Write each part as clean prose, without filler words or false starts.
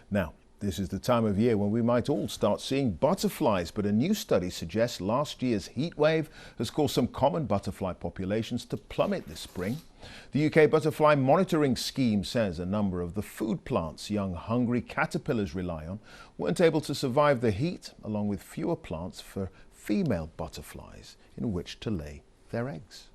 Now, this is the time of year when we might all start seeing butterflies, but a new study suggests last year's heat wave has caused some common butterfly populations to plummet this spring. The UK Butterfly Monitoring Scheme says a number of the food plants young hungry caterpillars rely on weren't able to survive the heat, along with fewer plants for female butterflies in which to lay their eggs.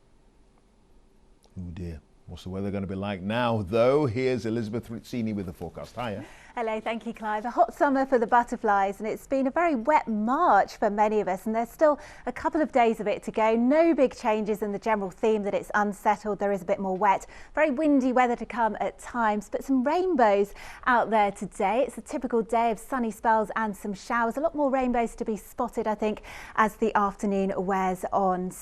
Oh dear. What's the weather going to be like now, though? Here's Elizabeth Rizzini with the forecast. Hiya. Hello, thank you, Clive. A hot summer for the butterflies, and it's been a very wet March for many of us, and there's still a couple of days of it to go. No big changes in the general theme that it's unsettled. There is a bit more wet, very windy weather to come at times, but some rainbows out there today. It's a typical day of sunny spells and some showers. A lot more rainbows to be spotted, I think, as the afternoon wears on.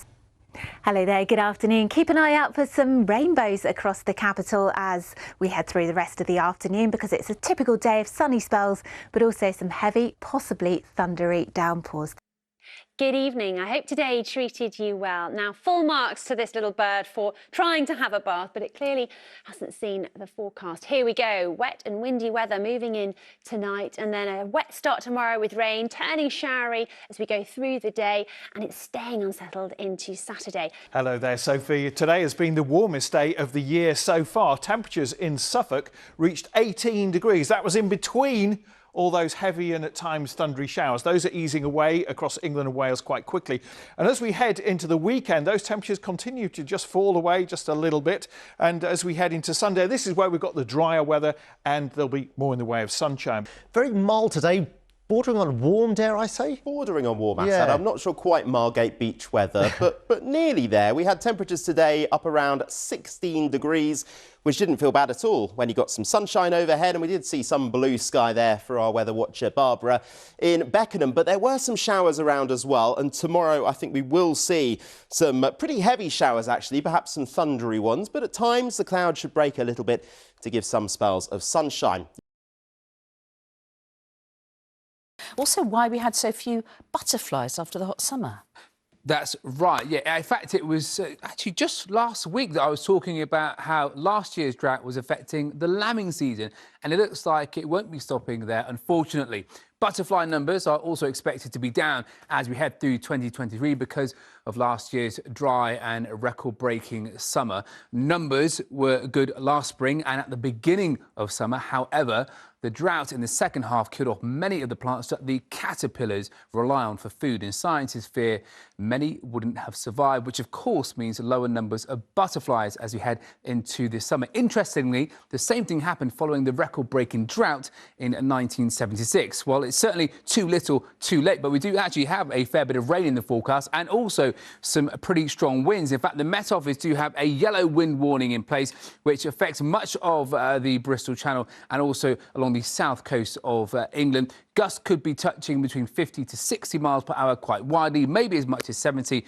Hello there, good afternoon. Keep an eye out for some rainbows across the capital as we head through the rest of the afternoon, because it's a typical day of sunny spells, but also some heavy, possibly thundery downpours. Good evening. I hope today treated you well. Now, full marks to this little bird for trying to have a bath, but it clearly hasn't seen the forecast. Here we go. Wet and windy weather moving in tonight, and then a wet start tomorrow with rain turning showery as we go through the day, and it's staying unsettled into Saturday. Hello there, Sophie. Today has been the warmest day of the year so far. Temperatures in Suffolk reached 18 degrees. That was in between all those heavy and at times thundery showers. Those are easing away across England and Wales quite quickly. And as we head into the weekend, those temperatures continue to just fall away just a little bit. And as we head into Sunday, this is where we've got the drier weather and there'll be more in the way of sunshine. Very mild today. Bordering on warm, dare I say? Bordering on warm, Assad. I'm not sure quite Margate Beach weather, but nearly there. We had temperatures today up around 16 degrees, which didn't feel bad at all when you got some sunshine overhead, and we did see some blue sky there for our weather watcher Barbara in Beckenham. But there were some showers around as well, and tomorrow I think we will see some pretty heavy showers actually, perhaps some thundery ones, but at times the clouds should break a little bit to give some spells of sunshine. Also, why we had so few butterflies after the hot summer. That's right, yeah. In fact, it was actually just last week that I was talking about how last year's drought was affecting the lambing season, and it looks like it won't be stopping there, unfortunately. Butterfly numbers are also expected to be down as we head through 2023 because of last year's dry and record-breaking summer. Numbers were good last spring and at the beginning of summer. However, the drought in the second half killed off many of the plants that the caterpillars rely on for food, and scientists fear many wouldn't have survived, which of course means lower numbers of butterflies as we head into this summer. Interestingly, the same thing happened following the record-breaking drought in 1976. Well, it's certainly too little, too late, but we do actually have a fair bit of rain in the forecast and also some pretty strong winds. In fact, the Met Office do have a yellow wind warning in place, which affects much of the Bristol Channel and also along the south coast of England. Gusts could be touching between 50 to 60 miles per hour quite widely, maybe as much as 70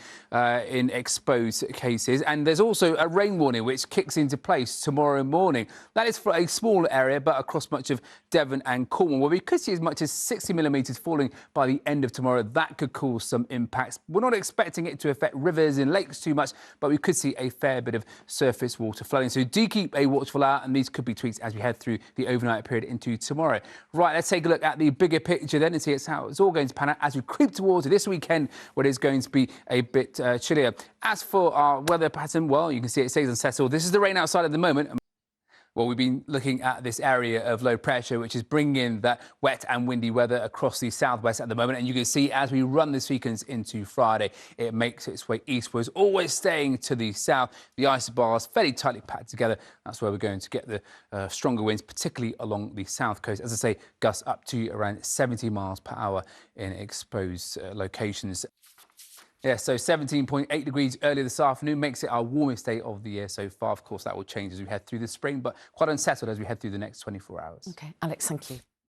in exposed cases. And there's also a rain warning which kicks into place tomorrow morning. That is for a small area, but across much of Devon and Cornwall, where we could see as much as 60 millimetres falling by the end of tomorrow. That could cause some impacts. We're not expecting it to affect rivers and lakes too much, but we could see a fair bit of surface water flooding. So do keep a watchful eye, and these could be tweaked as we head through the overnight period into tomorrow. Right, let's take a look at the bigger picture then and see how it's all going to pan out as we creep towards this weekend, where it's going to be a bit chillier. As for our weather pattern, well, you can see it stays unsettled. This is the rain outside at the moment. Well, we've been looking at this area of low pressure, which is bringing in that wet and windy weather across the southwest at the moment. And you can see as we run this weekend into Friday, it makes its way eastwards, always staying to the south. The isobars fairly tightly packed together. That's where we're going to get the stronger winds, particularly along the south coast. As I say, gusts up to around 70 miles per hour in exposed locations. Yeah, so 17.8 degrees earlier this afternoon makes it our warmest day of the year so far. Of course, that will change as we head through the spring, but quite unsettled as we head through the next 24 hours. OK, Alex, thank you.